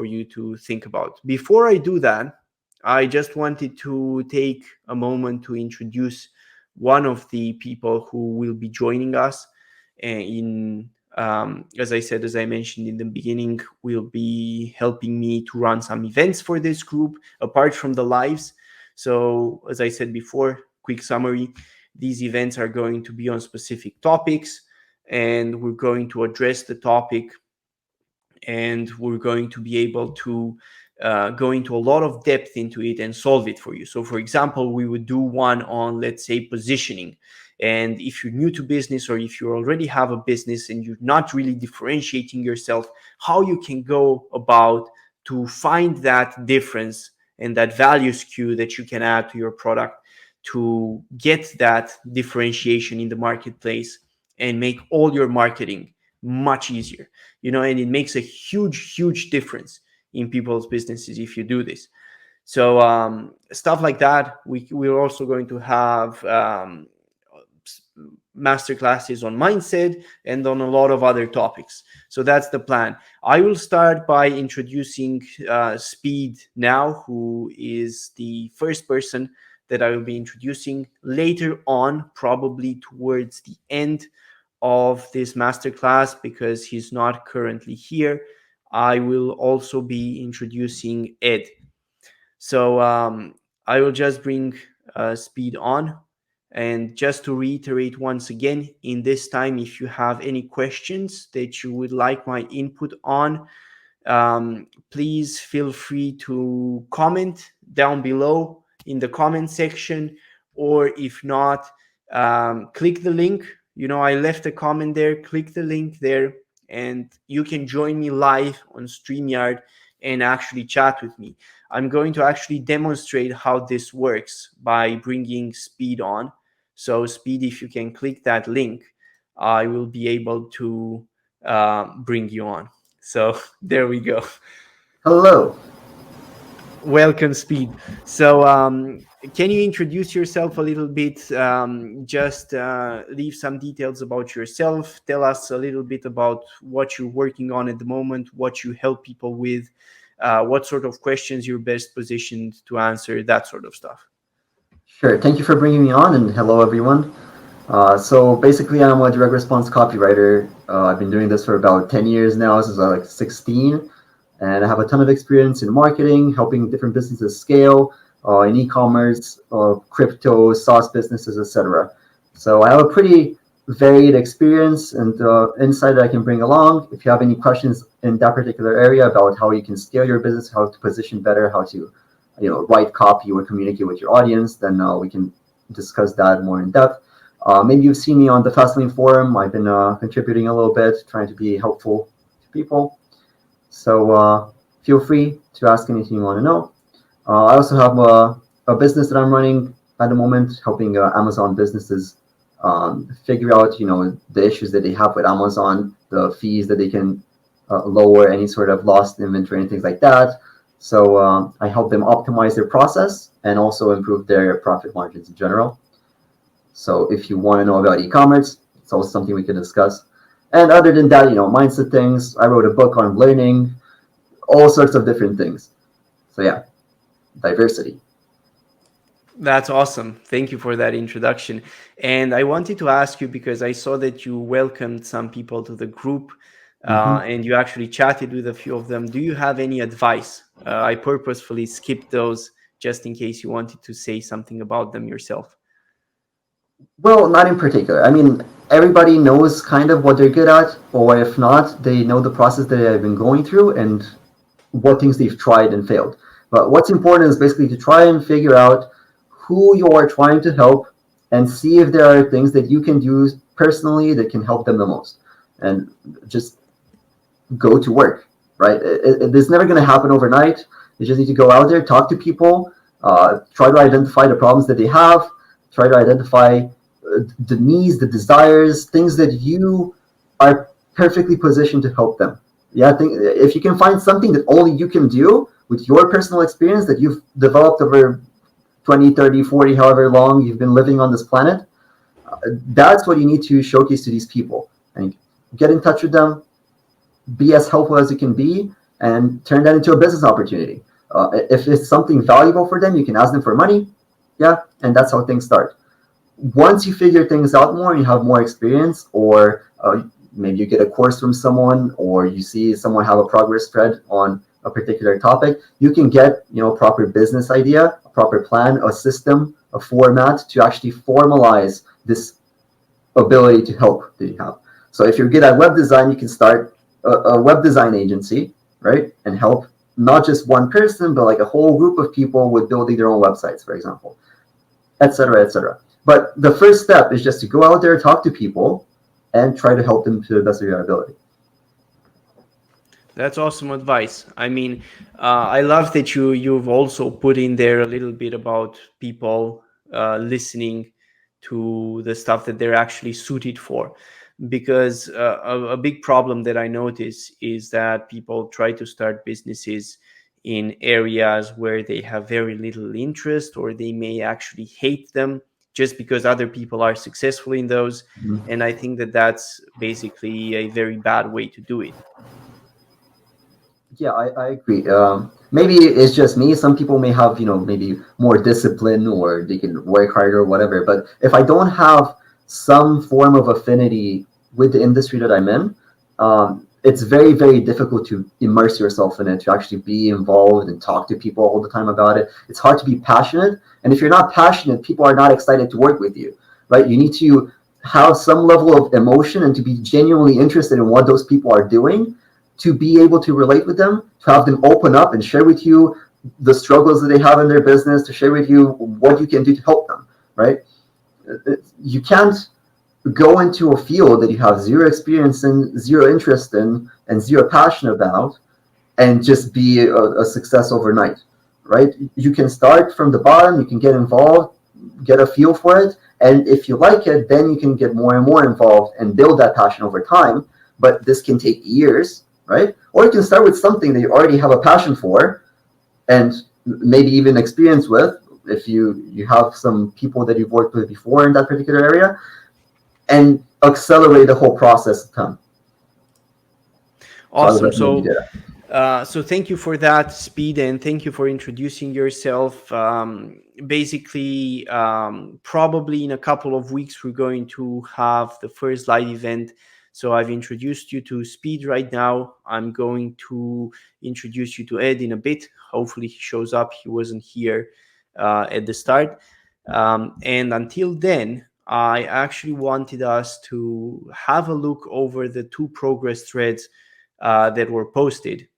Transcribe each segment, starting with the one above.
you to think about. Before I do that, I just wanted to take a moment to introduce one of the people who will be joining us in as I said, as I mentioned in the beginning, will be helping me to run some events for this group apart from the lives. So as I said before, quick summary, these events are going to be on specific topics, and we're going to address the topic, and we're going to be able to go into a lot of depth into it and solve it for you. So for example, we would do one on, let's say, positioning. And if you're new to business, or if you already have a business and you're not really differentiating yourself, how you can go about to find that difference and that value skew that you can add to your product to get that differentiation in the marketplace and make all your marketing much easier. And it makes a huge difference in people's businesses if you do this. So stuff like that. We're also going to have master classes on mindset and on a lot of other topics. So that's the plan. I will start by introducing Speed now, who is the first person that I will be introducing. Later on, probably towards the end of this masterclass, because he's not currently here, I will also be introducing Ed. So I will just bring Speed on. And just to reiterate once again, in this time, if you have any questions that you would like my input on, please feel free to comment down below in the comment section, or if not, click the link. I left a comment there. Click the link there, and you can join me live on StreamYard and actually chat with me. I'm going to actually demonstrate how this works by bringing Speed on. So Speed, if you can click that link, I will be able to bring you on. So there we go. Hello. Welcome, Speed. So can you introduce yourself a little bit? Just leave some details about yourself. Tell us a little bit about what you're working on at the moment, what you help people with, what sort of questions you're best positioned to answer, that sort of stuff. Sure. Thank you for bringing me on, and hello, everyone. So basically, I'm a direct response copywriter. I've been doing this for about 10 years now, since I was like 16. And I have a ton of experience in marketing, helping different businesses scale, in e-commerce, crypto, SaaS businesses, etc. So I have a pretty varied experience and insight that I can bring along. If you have any questions in that particular area about how you can scale your business, how to position better, how to write copy or communicate with your audience, then we can discuss that more in depth. Maybe you've seen me on the Fastlane forum. I've been contributing a little bit, trying to be helpful to people. So feel free to ask anything you want to know. I also have a business that I'm running at the moment, helping Amazon businesses figure out, the issues that they have with Amazon, the fees that they can lower, any sort of lost inventory and things like that. So I help them optimize their process and also improve their profit margins in general. So if you want to know about e-commerce, it's also something we can discuss. And other than that, mindset things. I wrote a book on learning, all sorts of different things. So yeah, diversity. That's awesome. Thank you for that introduction. And I wanted to ask you, because I saw that you welcomed some people to the group, and you actually chatted with a few of them. Do you have any advice? I purposefully skipped those just in case you wanted to say something about them yourself. Well, not in particular. I mean, everybody knows kind of what they're good at, or if not, they know the process that they've been going through and what things they've tried and failed. But what's important is basically to try and figure out who you are trying to help and see if there are things that you can do personally that can help them the most. And just go to work, right? It's never going to happen overnight. You just need to go out there, talk to people, try to identify the problems that they have, try to identify the needs, the desires, things that you are perfectly positioned to help them. Yeah, I think if you can find something that only you can do with your personal experience that you've developed over 20, 30, 40, however long you've been living on this planet, that's what you need to showcase to these people. And get in touch with them, be as helpful as you can be, and turn that into a business opportunity. If it's something valuable for them, you can ask them for money. Yeah, and that's how things start. Once you figure things out more, you have more experience, or maybe you get a course from someone, or you see someone have a progress thread on a particular topic, you can get proper business idea, a proper plan, a system, a format to actually formalize this ability to help that you have. So if you're good at web design, you can start a web design agency, right, and help not just one person, but like a whole group of people with building their own websites, for example, etc., etc. But the first step is just to go out there, talk to people, and try to help them to the best of your ability. That's awesome advice. I mean, I love that you've also put in there a little bit about people listening to the stuff that they're actually suited for, because a big problem that I notice is that people try to start businesses in areas where they have very little interest, or they may actually hate them just because other people are successful in those. Mhm. And I think that that's basically a very bad way to do it. Yeah, I agree. Maybe it's just me. Some people may have, maybe more discipline, or they can work harder or whatever. But if I don't have some form of affinity with the industry that I'm in, it's very, very difficult to immerse yourself in it, to actually be involved and talk to people all the time about it. It's hard to be passionate. And if you're not passionate, people are not excited to work with you, right? You need to have some level of emotion and to be genuinely interested in what those people are doing, to be able to relate with them, to have them open up and share with you the struggles that they have in their business, to share with you what you can do to help them, right? You can't go into a field that you have zero experience in, zero interest in, and zero passion about, and just be a success overnight, right? You can start from the bottom, you can get involved, get a feel for it, and if you like it, then you can get more and more involved and build that passion over time. But this can take years, right? Or you can start with something that you already have a passion for, and maybe even experience with, if you have some people that you've worked with before in that particular area, and accelerate the whole process of time. So I would Awesome. recommend you So do that. so thank you for that, Speed, and thank you for introducing yourself. Basically, probably in a couple of weeks, we're going to have the first live event. So I've introduced you to Speed right now. I'm going to introduce you to Ed in a bit. Hopefully, he shows up. He wasn't here at the start. And until then, I actually wanted us to have a look over the two progress threads that were posted,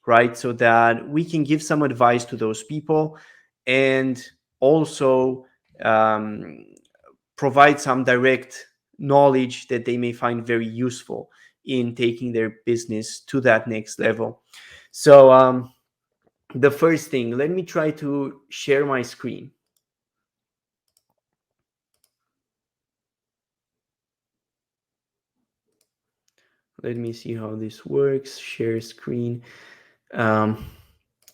right? So that we can give some advice to those people, and also um, provide some direct knowledge that they may find very useful in taking their business to that next level. So, the first thing, let me try to share my screen. Let me see how this works. Share screen. Um,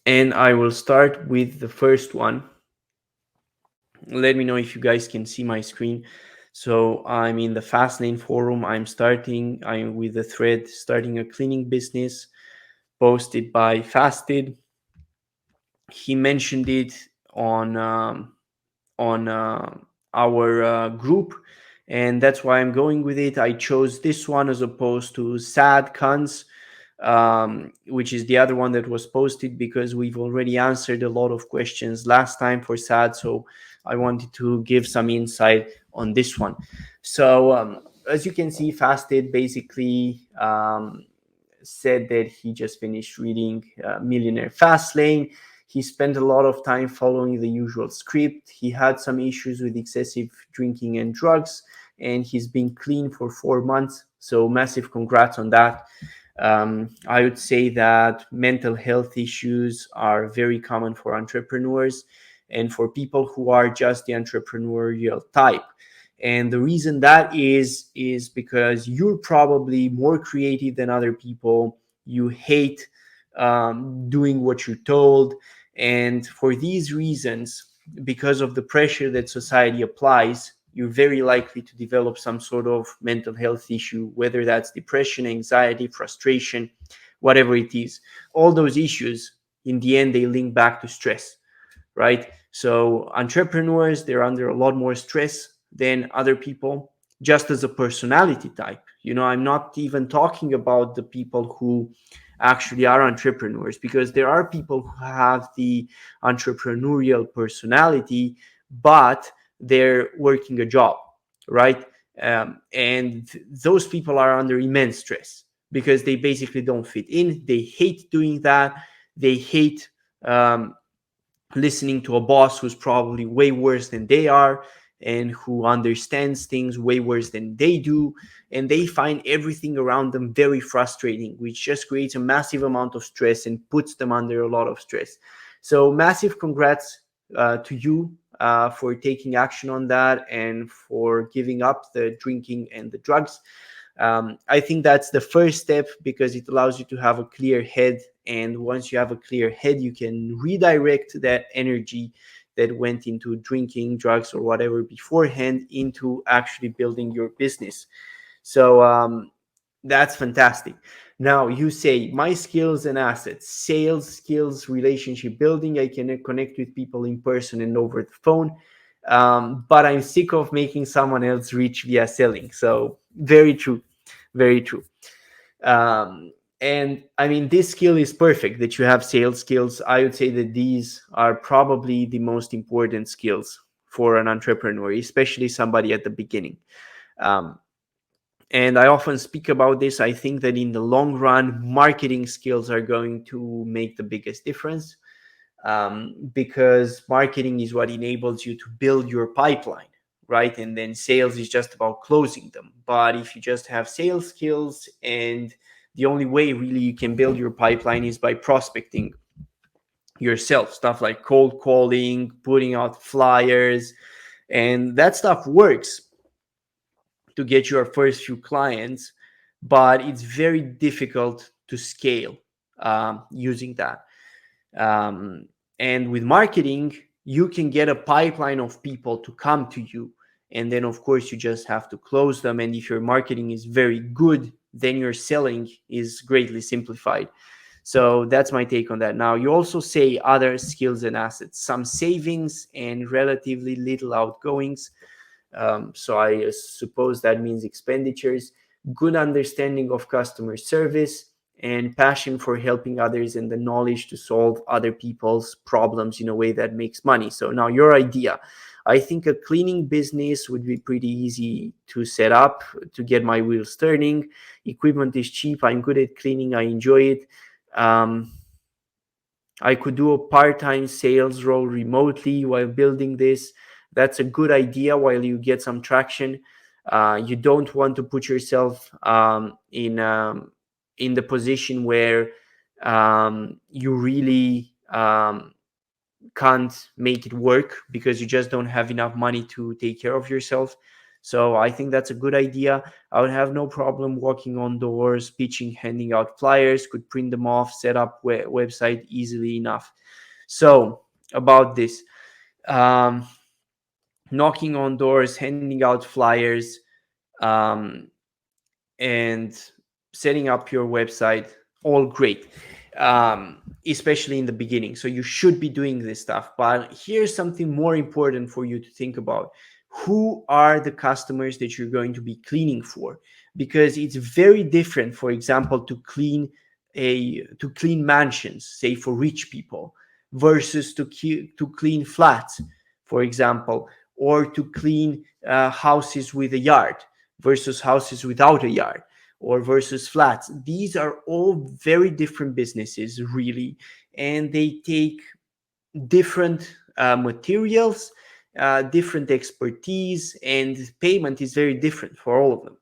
and I will start with the first one. Let me know if you guys can see my screen. So I'm in the Fastlane forum. I'm with the thread starting a cleaning business, posted by Fasted. He mentioned it on our group, and that's why I'm going with it. I chose this one as opposed to Sad Cons, which is the other one that was posted, because we've already answered a lot of questions last time for Sad. So I wanted to give some insight on this one. So as you can see, Fasted basically said that he just finished reading Millionaire Fastlane. He spent a lot of time following the usual script. He had some issues with excessive drinking and drugs, and he's been clean for 4 months. So massive congrats on that. I would say that mental health issues are very common for entrepreneurs and for people who are just the entrepreneurial type. And the reason that is because you're probably more creative than other people. You hate doing what you're told. And for these reasons, because of the pressure that society applies, you're very likely to develop some sort of mental health issue, whether that's depression, anxiety, frustration, whatever it is. All those issues, in the end, they link back to stress, right? So entrepreneurs, they're under a lot more stress than other people, just as a personality type. I'm not even talking about the people who actually are entrepreneurs, because there are people who have the entrepreneurial personality, but they're working a job, right? And those people are under immense stress because they basically don't fit in. They hate doing that. They hate um, listening to a boss who's probably way worse than they are and who understands things way worse than they do. And they find everything around them very frustrating, which just creates a massive amount of stress and puts them under a lot of stress. So, massive congrats to you for taking action on that and for giving up the drinking and the drugs. I think that's the first step because it allows you to have a clear head. And once you have a clear head, you can redirect that energy that went into drinking, drugs, or whatever beforehand into actually building your business. So that's fantastic. Now you say my skills and assets, sales skills, relationship building. I can connect with people in person and over the phone. But I'm sick of making someone else rich via selling. So very true, very true. And I mean, this skill is perfect that you have sales skills. I would say that these are probably the most important skills for an entrepreneur, especially somebody at the beginning. Um, and I often speak about this. I think that in the long run, marketing skills are going to make the biggest difference, because marketing is what enables you to build your pipeline, right? And then sales is just about closing them. But if you just have sales skills, and the only way really you can build your pipeline is by prospecting yourself, stuff like cold calling, putting out flyers, and that stuff works to get your first few clients, but it's very difficult to scale using that. Um, and with marketing, you can get a pipeline of people to come to you. And then, of course, you just have to close them. And if your marketing is very good, then your selling is greatly simplified. So that's my take on that. Now, you also say other skills and assets, some savings and relatively little outgoings. So I suppose that means expenditures, good understanding of customer service, and passion for helping others and the knowledge to solve other people's problems in a way that makes money. So now your idea. I think a cleaning business would be pretty easy to set up to get my wheels turning. Equipment is cheap. I'm good at cleaning. I enjoy it. Um, I could do a part-time sales role remotely while building this. That's a good idea while you get some traction. You don't want to put yourself in the position where you really can't make it work because you just don't have enough money to take care of yourself. So I think that's a good idea. I would have no problem walking on doors, pitching, handing out flyers, could print them off, set up website easily enough. So about this, um, knocking on doors, handing out flyers, um, and setting up your website, all great, especially in the beginning. So you should be doing this stuff. But here's something more important for you to think about. Who are the customers that you're going to be cleaning for? Because it's very different, for example, to clean mansions, say for rich people, versus to clean flats, for example, or to clean houses with a yard versus houses without a yard, or versus flats. These are all very different businesses, really, and they take different materials, different expertise, and payment is very different for all of them.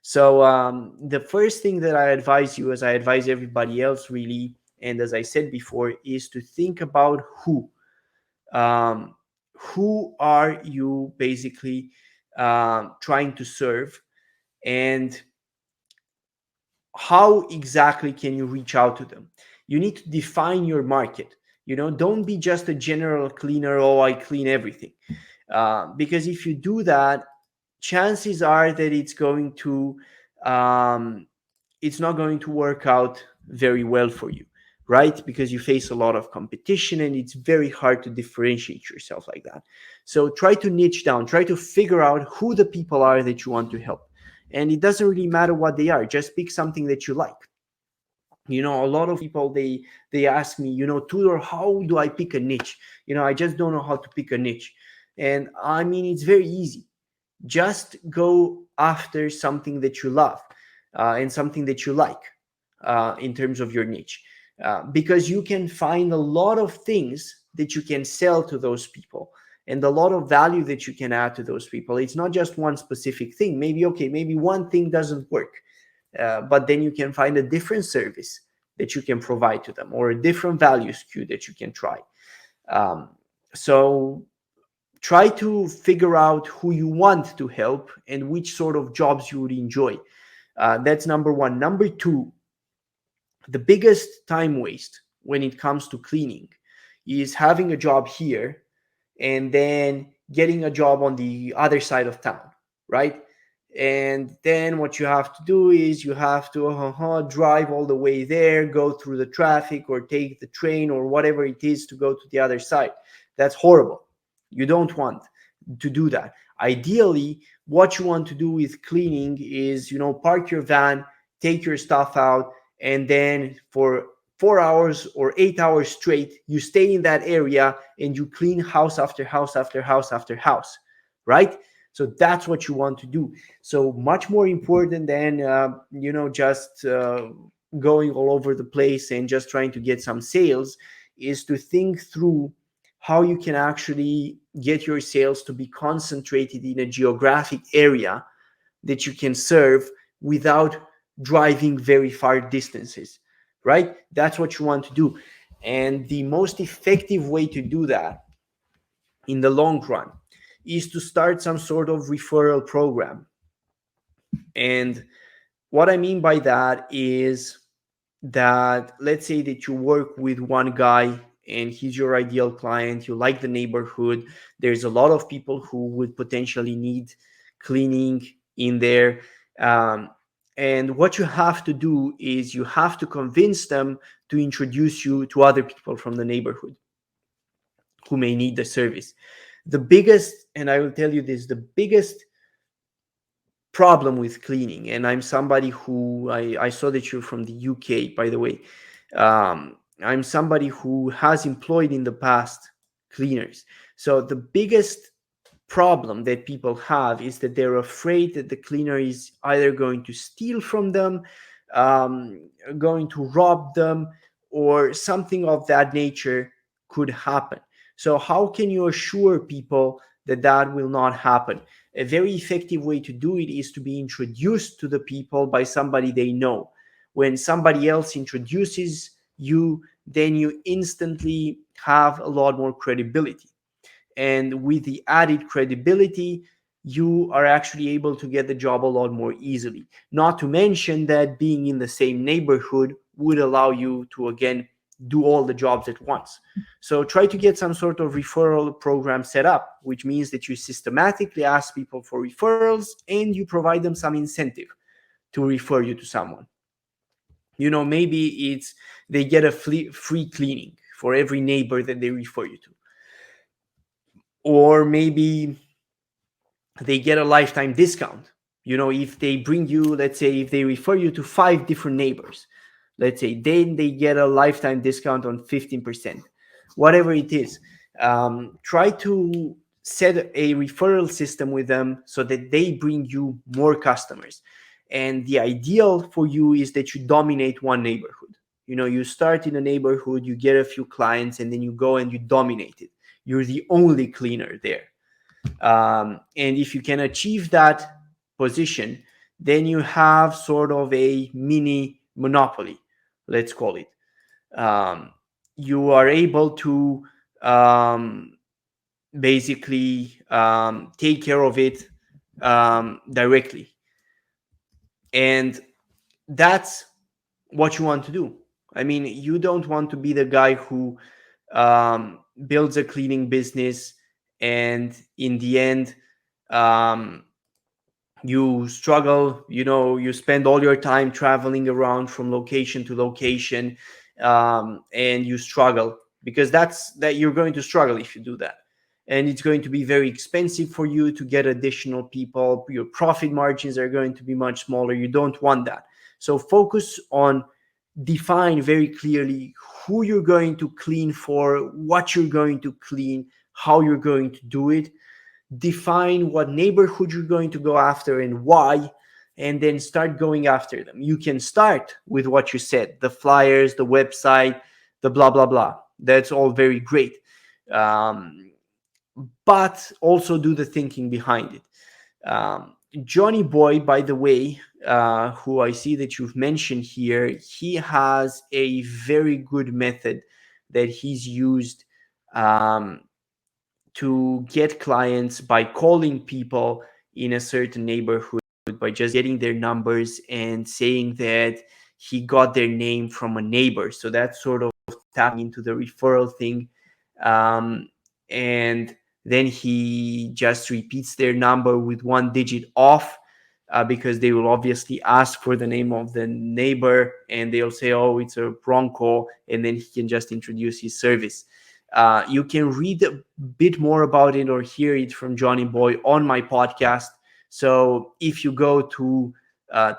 So, the first thing that I advise you, as I advise everybody else, really, and as I said before, is to think about who. Um, who are you basically trying to serve, and how exactly can you reach out to them? You need to define your market. Don't be just a general cleaner. Oh, I clean everything. Because if you do that, chances are that um, it's not going to work out very well for you, right? Because you face a lot of competition and it's very hard to differentiate yourself like that. So try to niche down, try to figure out who the people are that you want to help. And it doesn't really matter what they are, just pick something that you like. A lot of people, they ask me, Tudor, how do I pick a niche? I just don't know how to pick a niche. And I mean, it's very easy. Just go after something that you love, and something that you like, in terms of your niche, because you can find a lot of things that you can sell to those people, and a lot of value that you can add to those people. It's not just one specific thing. Maybe, okay, maybe one thing doesn't work, but then you can find a different service that you can provide to them, or a different value SKU that you can try. So try to figure out who you want to help and which sort of jobs you would enjoy. That's number one. Number two, the biggest time waste when it comes to cleaning is having a job here and then getting a job on the other side of town, right? And then what you have to do is you have to drive all the way there, go through the traffic, or take the train or whatever it is to go to the other side. That's horrible. You don't want to do that. Ideally, what you want to do with cleaning is, park your van, take your stuff out, and then for 4 hours or 8 hours straight, you stay in that area and you clean house after house after house after house, right? So that's what you want to do. So much more important than just going all over the place and just trying to get some sales, is to think through how you can actually get your sales to be concentrated in a geographic area that you can serve without driving very far distances, right? That's what you want to do. And the most effective way to do that in the long run is to start some sort of referral program. And what I mean by that is that, let's say that you work with one guy and he's your ideal client, you like the neighborhood, there's a lot of people who would potentially need cleaning in there. And what you have to do is you have to convince them to introduce you to other people from the neighborhood who may need the service. The biggest, and I will tell you this, the biggest problem with cleaning, and I'm somebody who, I saw that you're from the UK, by the way. I'm somebody who has employed in the past cleaners. So the biggest problem that people have is that they're afraid that the cleaner is either going to steal from them, um, going to rob them, or something of that nature could happen. So how can you assure people that that will not happen? A very effective way to do it is to be introduced to the people by somebody they know. When somebody else introduces you, then you instantly have a lot more credibility. And with the added credibility, you are actually able to get the job a lot more easily. Not to mention that being in the same neighborhood would allow you to, again, do all the jobs at once. So try to get some sort of referral program set up, which means that you systematically ask people for referrals and you provide them some incentive to refer you to someone. Maybe it's they get a free cleaning for every neighbor that they refer you to. Or maybe they get a lifetime discount. If they bring you, let's say, if they refer you to 5 different neighbors, let's say, then they get a lifetime discount on 15%, whatever it is. Try to set a referral system with them so that they bring you more customers. And the ideal for you is that you dominate one neighborhood. You start in a neighborhood, you get a few clients, and then you go and you dominate it. You're the only cleaner there. And if you can achieve that position, then you have sort of a mini monopoly, let's call it. You are able to basically take care of it directly. And that's what you want to do. I mean, you don't want to be the guy who builds a cleaning business and in the end, um, you struggle, you spend all your time traveling around from location to location, and you struggle, because that you're going to struggle if you do that, and it's going to be very expensive for you to get additional people. Your profit margins are going to be much smaller. You don't want that. So focus on, define very clearly who you're going to clean for, what you're going to clean, how you're going to do it. Define what neighborhood you're going to go after and why, and then start going after them. You can start with what you said, the flyers, the website, the blah blah blah. That's all very great, um, but also do the thinking behind it. Johnny Boy, by the way, who I see that you've mentioned here, he has a very good method that he's used, um, to get clients by calling people in a certain neighborhood, by just getting their numbers and saying that he got their name from a neighbor. So that's sort of tapping into the referral thing. And then he just repeats their number with one digit off, because they will obviously ask for the name of the neighbor, and they'll say, oh, it's a Bronco, and then he can just introduce his service. You can read a bit more about it or hear it from Johnny Boy on my podcast. So if you go to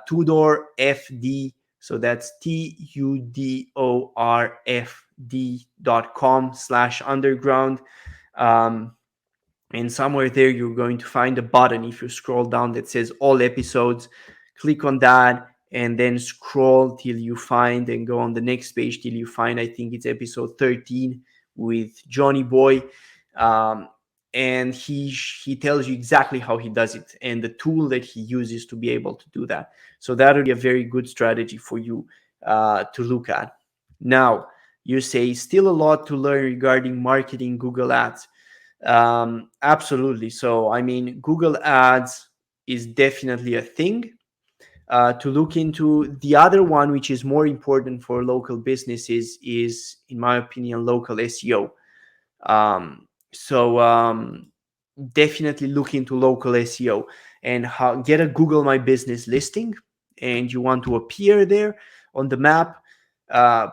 Tudor FD, so that's tudorfd.com/underground. Um, and somewhere there, you're going to find a button, if you scroll down, that says all episodes. Click on that and then scroll till you find, and go on the next page till you find, I think it's episode 13 with Johnny Boy. Um, and he tells you exactly how he does it and the tool that he uses to be able to do that. So that would be a very good strategy for you to look at. Now, you say still a lot to learn regarding marketing Google Ads. Absolutely. So, I mean, Google Ads is definitely a thing to look into. The other one, which is more important for local businesses, is, in my opinion, local SEO. So, definitely look into local SEO and how get a Google My Business listing, and you want to appear there on the map. Uh,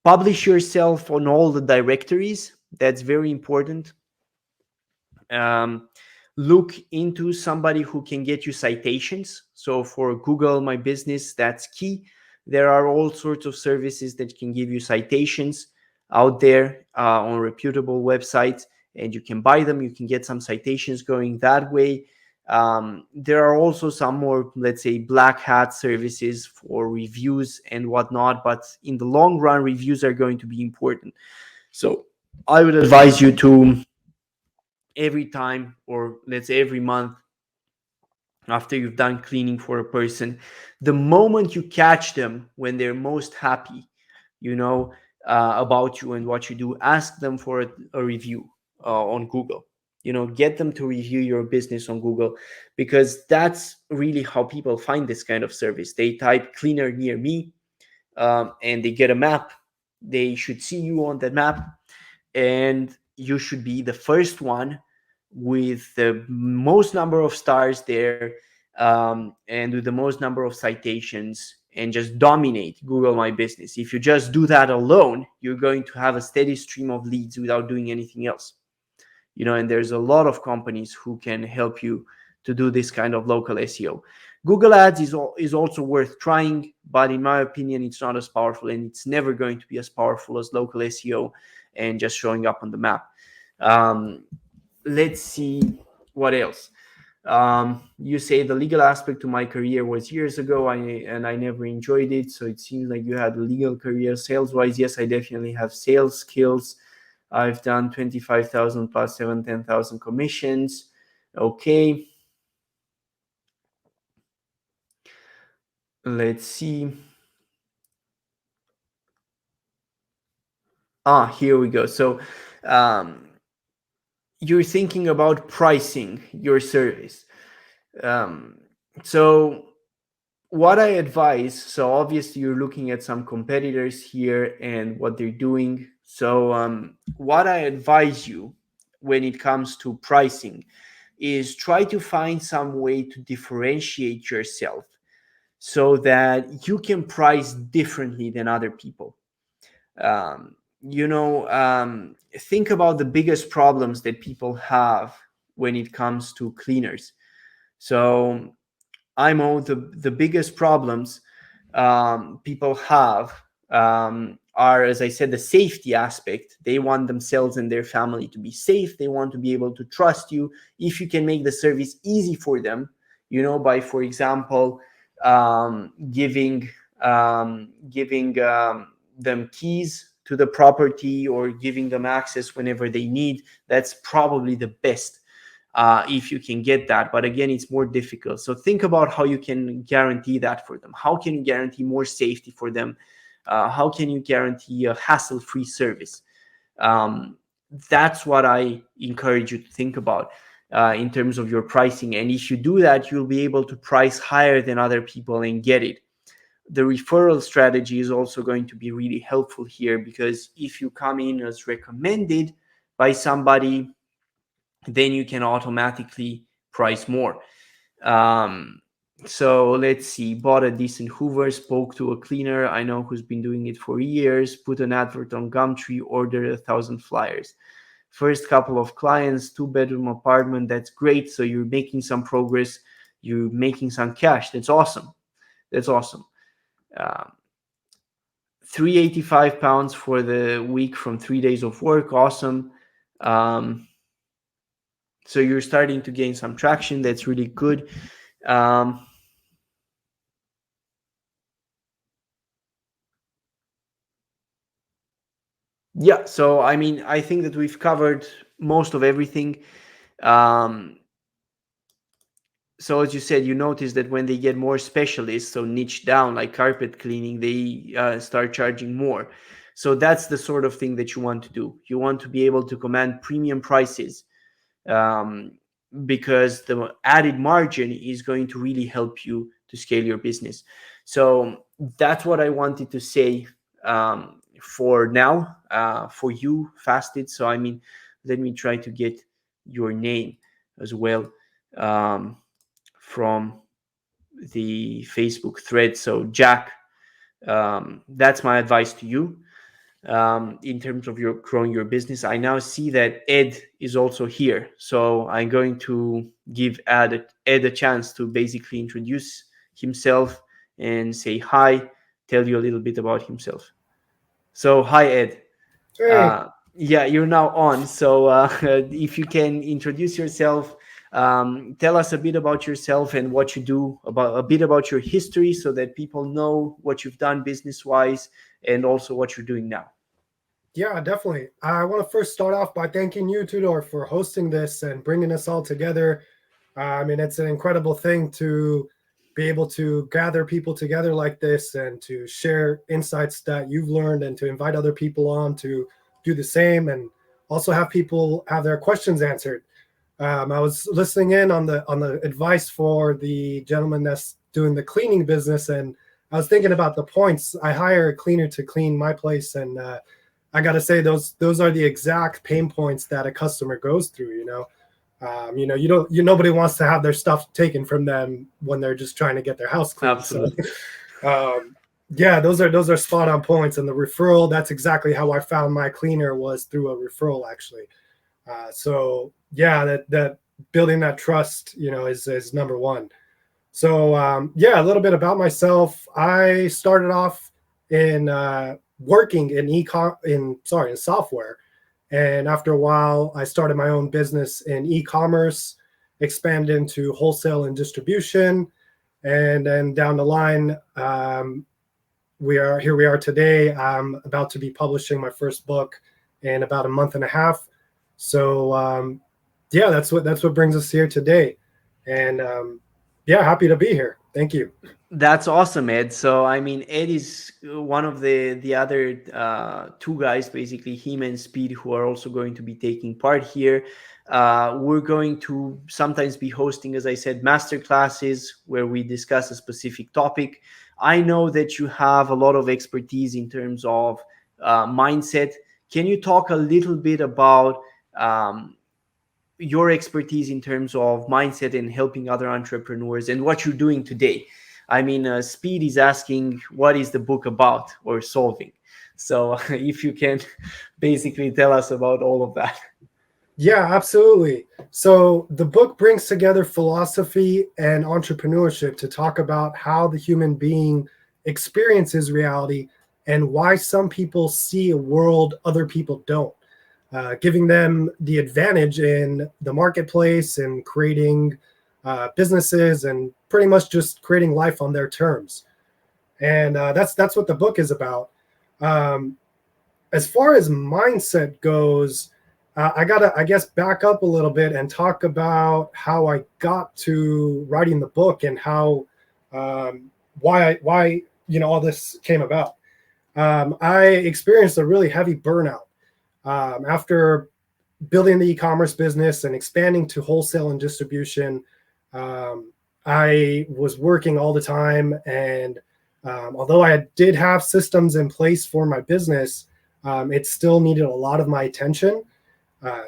Publish yourself on all the directories. That's very important. um, Look into somebody who can get you citations. So for Google My Business, that's key. There are all sorts of services that can give you citations out there on reputable websites, and you can buy them. You can get some citations going that way. There are also some more, let's say, black hat services for reviews and whatnot, but in the long run, reviews are going to be important. So I would advise you to, every time, or let's say every month, after you've done cleaning for a person, the moment you catch them when they're most happy, you know, about you and what you do, ask them for a review on Google. Get them to review your business on Google, because that's really how people find this kind of service. They type cleaner near me, and they get a map. They should see you on that map, and you should be the first one with the most number of stars there, and with the most number of citations, and just dominate Google My Business. If you just do that alone, you're going to have a steady stream of leads without doing anything else. And there's a lot of companies who can help you to do this kind of local SEO. Google Ads is also worth trying, but in my opinion, it's not as powerful, and it's never going to be as powerful as local SEO and just showing up on the map. Um, let's see what else. You say the legal aspect to my career was years ago, and I never enjoyed it. So it seems like you had a legal career. Sales wise, yes, I definitely have sales skills. I've done 25,000 plus 10,000 commissions. Okay. Let's see. Here we go. So, you're thinking about pricing your service. Um, so what I advise, so obviously you're looking at some competitors here and what they're doing. So what I advise you when it comes to pricing is try to find some way to differentiate yourself so that you can price differently than other people. um, think about the biggest problems that people have when it comes to cleaners. So I know the biggest problems people have are, as I said, the safety aspect. They want themselves and their family to be safe. They want to be able to trust you. If you can make the service easy for them, by, for example, giving them keys to the property or giving them access whenever they need, that's probably the best if you can get that. But again, it's more difficult. So think about how you can guarantee that for them. How can you guarantee more safety for them? How can you guarantee a hassle-free service? Um, that's what I encourage you to think about in terms of your pricing. And if you do that, you'll be able to price higher than other people and get it. The referral strategy is also going to be really helpful here, because if you come in as recommended by somebody, then you can automatically price more. Um, so let's see, bought a decent Hoover, spoke to a cleaner I know who's been doing it for years, put an advert on Gumtree, ordered 1,000 flyers. First couple of clients, 2-bedroom apartment. That's great. So you're making some progress. You're making some cash. That's awesome. That's awesome. 385 pounds for the week from 3 days of work. Awesome. So you're starting to gain some traction. That's really good. Um, yeah, so I mean, I think that we've covered most of everything. Um, so as you said, you notice that when they get more specialists, so niche down like carpet cleaning, they start charging more. So that's the sort of thing that you want to do. You want to be able to command premium prices, um, because the added margin is going to really help you to scale your business. So that's what I wanted to say for now, for you, Fasted. So I mean, let me try to get your name as well um, from the Facebook thread. So Jack, that's my advice to you in terms of your growing your business. I now see that Ed is also here, so I'm going to give Ed a chance to basically introduce himself and say hi, tell you a little bit about himself. So hi, Ed. Hey, Yeah, you're now on. So if you can introduce yourself, tell us a bit about yourself and what you do, about a bit about your history, so that people know what you've done business wise and also what you're doing now. yeah, definitely. I want to first start off by thanking you, Tudor, for hosting this and bringing us all together. I mean, it's an incredible thing to be able to gather people together like this and to share insights that you've learned and to invite other people on to do the same and also have people have their questions answered. I was listening in on the advice for the gentleman that's doing the cleaning business, and I was thinking about the points. I hire a cleaner to clean my place, and I got to say those are the exact pain points that a customer goes through. Nobody wants to have their stuff taken from them when they're just trying to get their house cleaned. So, Absolutely. yeah, those are spot on points. And the referral, that's exactly how I found my cleaner, was through a referral actually. So yeah, that building that trust, is number one. So yeah, a little bit about myself. I started off in working in in software, and after a while, I started my own business in e-commerce, expanded into wholesale and distribution, and then down the line, we are today. I'm about to be publishing my first book in about a month and a half. So yeah, that's what brings us here today, and yeah, happy to be here. Thank you. That's awesome, Ed. So, I mean, Ed is one of the other two guys, basically him and Speed, who are also going to be taking part here. We're going to sometimes be hosting, as I said, master classes where we discuss a specific topic. I know that you have a lot of expertise in terms of mindset. Can you talk a little bit about um, your expertise in terms of mindset and helping other entrepreneurs and what you're doing today. I mean, Speed is asking, what is the book about or solving? So if you can basically tell us about all of that. Yeah, absolutely. So the book brings together philosophy and entrepreneurship to talk about how the human being experiences reality and why some people see a world other people don't, giving them the advantage in the marketplace and creating businesses and pretty much just creating life on their terms. And that's what the book is about. Um, as far as mindset goes, I gotta, I guess, back up a little bit and talk about how I got to writing the book and how why all this came about. I experienced a really heavy burnout after building the e-commerce business and expanding to wholesale and distribution. Um, I was working all the time, and although I did have systems in place for my business, it still needed a lot of my attention.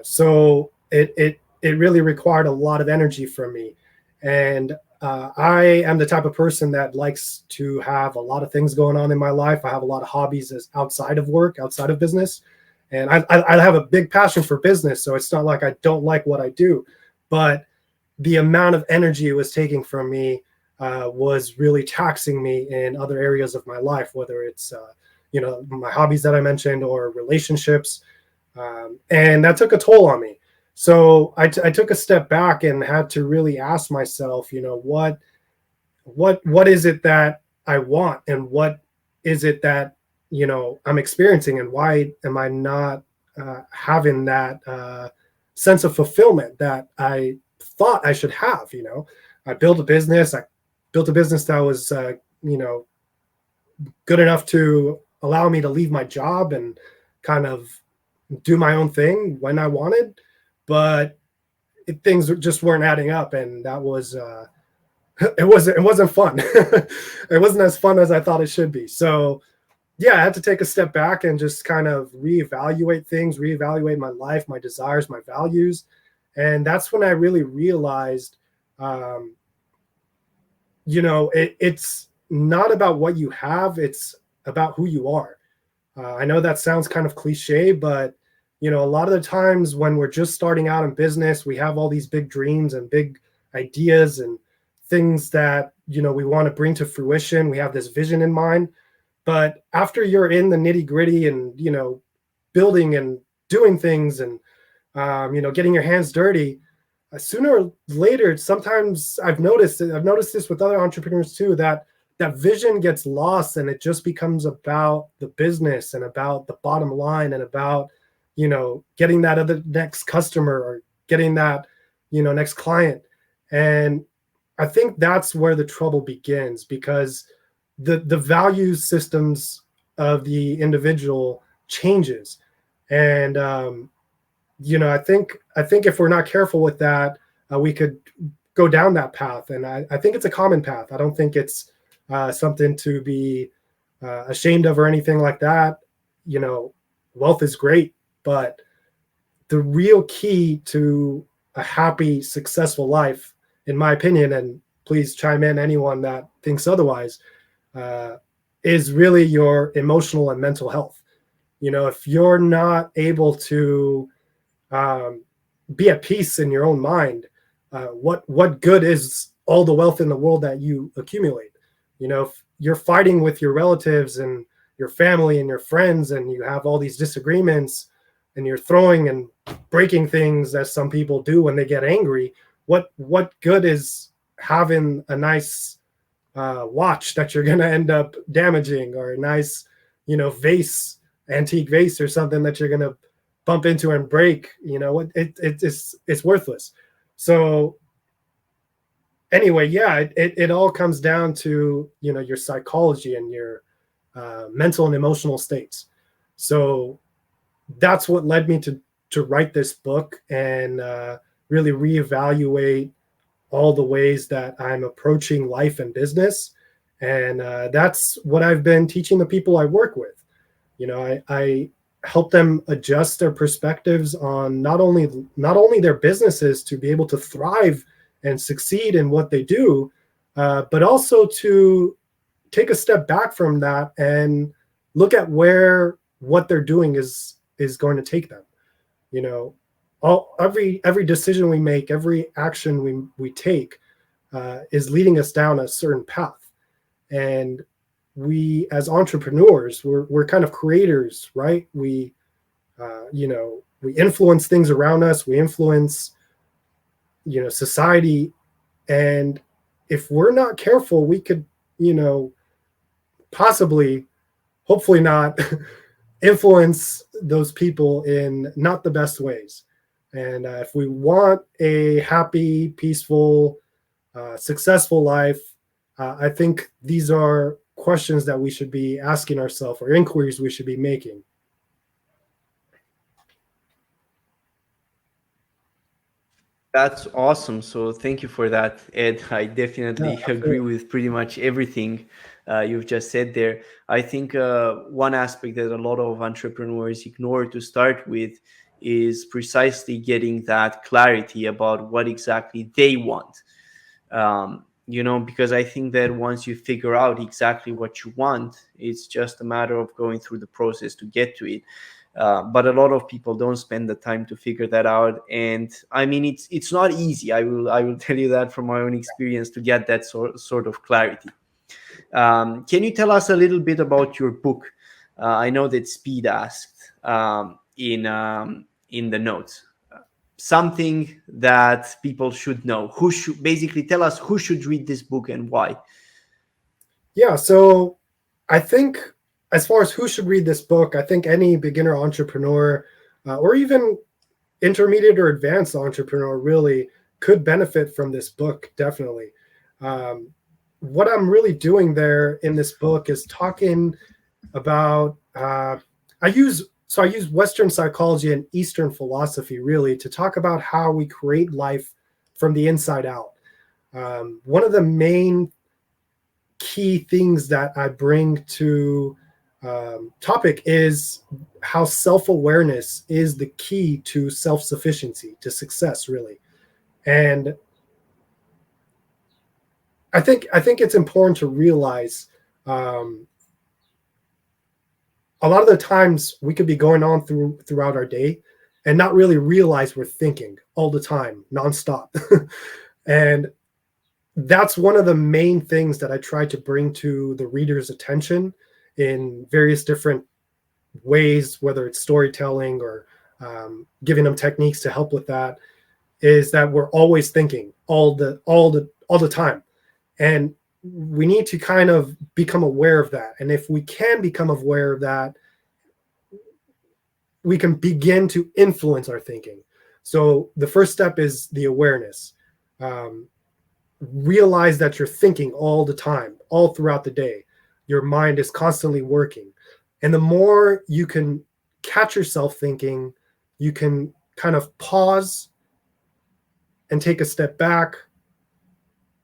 So it really required a lot of energy from me, and I am the type of person that likes to have a lot of things going on in my life. I have a lot of hobbies as outside of work, outside of business, and I have a big passion for business. So it's not like I don't like what I do, but the amount of energy it was taking from me was really taxing me in other areas of my life, whether it's my hobbies that I mentioned or relationships, and that took a toll on me. So I took a step back and had to really ask myself, what is it that I want, and what is it that I'm experiencing, and why am I not having that sense of fulfillment that I thought I should have? I built a business. I built a business that was good enough to allow me to leave my job and kind of do my own thing when I wanted, but things just weren't adding up, and that was it wasn't fun. It wasn't as fun as I thought it should be. So yeah, I had to take a step back and just kind of reevaluate things, reevaluate my life, my desires, my values, and that's when I really realized, um, it's not about what you have; it's about who you are. I know that sounds kind of cliche, but a lot of the times when we're just starting out in business, we have all these big dreams and big ideas and things that we want to bring to fruition. We have this vision in mind, but after you're in the nitty gritty and building and doing things and getting your hands dirty, sooner or later, sometimes I've noticed this with other entrepreneurs too, that vision gets lost and it just becomes about the business and about the bottom line and about getting that other next customer or getting that next client. And I think that's where the trouble begins, because the value systems of the individual changes. And I think if we're not careful with that, we could go down that path. And I think it's a common path. I don't think it's something to be ashamed of or anything like that. Wealth is great, but the real key to a happy, successful life, in my opinion, and please chime in anyone that thinks otherwise, uh, is really your emotional and mental health. If you're not able to um, be at peace in your own mind, what good is all the wealth in the world that you accumulate? If you're fighting with your relatives and your family and your friends, and you have all these disagreements, and you're throwing and breaking things as some people do when they get angry, what good is having a nice watch that you're going to end up damaging, or a nice vase, antique vase or something that you're going to bump into and break? It's worthless. So anyway, yeah, it all comes down to your psychology and your mental and emotional states. So that's what led me to write this book and really reevaluate all the ways that I'm approaching life and business. And that's what I've been teaching the people I work with. I help them adjust their perspectives on not only their businesses to be able to thrive and succeed in what they do, but also to take a step back from that and look at where what they're doing is going to take them. You know, every decision we make, every action we take is leading us down a certain path. And we as entrepreneurs, we're kind of creators, right? We influence things around us, we influence society. And if we're not careful, we could possibly, hopefully not, influence those people in not the best ways. And if we want a happy, peaceful, successful life, I think these are questions that we should be asking ourselves, or inquiries we should be making. That's awesome. So thank you for that, Ed. I Yeah, definitely agree absolutely. with pretty much everything you've just said there. I think one aspect that a lot of entrepreneurs ignore to start with is precisely getting that clarity about what exactly they want. Because I think that once you figure out exactly what you want, it's just a matter of going through the process to get to it. But a lot of people don't spend the time to figure that out, and I mean it's not easy. I will tell you that from my own experience, to get that sort of clarity. Can you tell us a little bit about your book? I know that Speed asked in the notes something that people should know. Who should basically tell us who should read this book and why? Yeah, so I think as far as who should read this book, I think any beginner entrepreneur, or even intermediate or advanced entrepreneur, really could benefit from this book, definitely. Um, what I'm really doing there in this book is talking about I use Western psychology and Eastern philosophy really to talk about how we create life from the inside out. One of the main key things that I bring to topic is how self-awareness is the key to self-sufficiency, to success, really. And I think it's important to realize, um, a lot of the times we could be going on throughout our day and not really realize we're thinking all the time, nonstop. And that's one of the main things that I try to bring to the reader's attention in various different ways, whether it's storytelling or giving them techniques to help with that, is that we're always thinking all the time. And we need to kind of become aware of that. And if we can become aware of that, we can begin to influence our thinking. So the first step is the awareness. Um, Realize that you're thinking all the time, all throughout the day. Your mind is constantly working. And the more you can catch yourself thinking, you can kind of pause and take a step back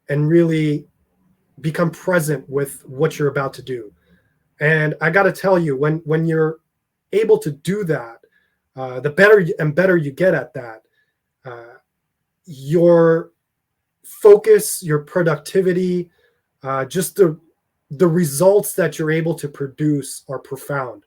and really become present with what you're about to do. And I got to tell you, when you're able to do that, the better and better you get at that, uh, your focus, your productivity, just the results that you're able to produce are profound.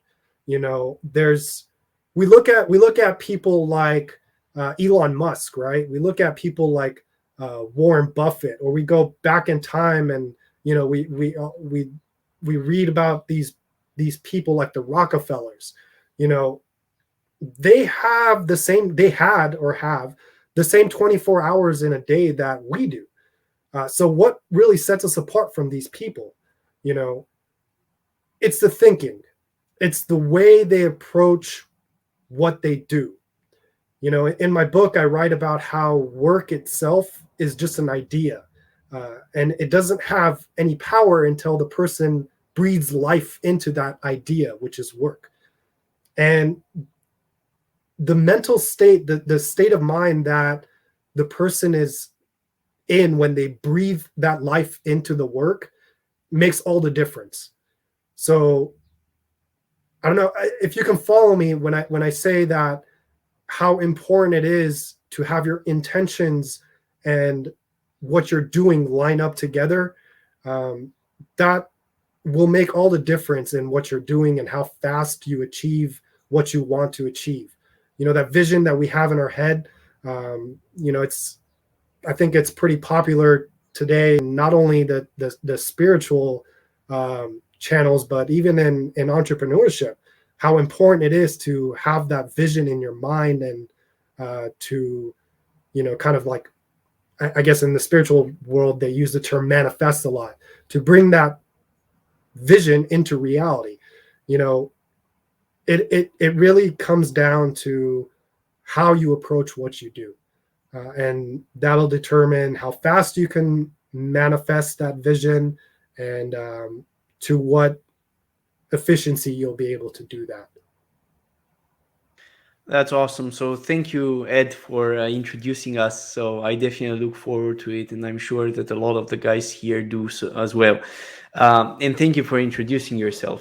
There's we look at people like Elon Musk, right? We look at people like Warren Buffett, or we go back in time and we read about these people like the Rockefellers. You know, they had or have the same 24 hours in a day that we do. So what really sets us apart from these people? You know, it's the thinking, it's the way they approach what they do. In my book, I write about how work itself is just an idea, and it doesn't have any power until the person breathes life into that idea, which is work. And the mental state, the state of mind that the person is in when they breathe that life into the work makes all the difference. So I don't know if you can follow me when I say that how important it is to have your intentions and what you're doing line up together. That will make all the difference in what you're doing and how fast you achieve what you want to achieve. You know, that vision that we have in our head, it's, I think it's pretty popular today, not only the spiritual channels, but even in entrepreneurship, how important it is to have that vision in your mind and to, kind of like, I guess in the spiritual world, they use the term manifest a lot, to bring that vision into reality. You know, it really comes down to how you approach what you do. And that'll determine how fast you can manifest that vision and to what efficiency you'll be able to do that. That's awesome. So thank you, Ed, for introducing us. So I definitely look forward to it, and I'm sure that a lot of the guys here do so as well. And thank you for introducing yourself.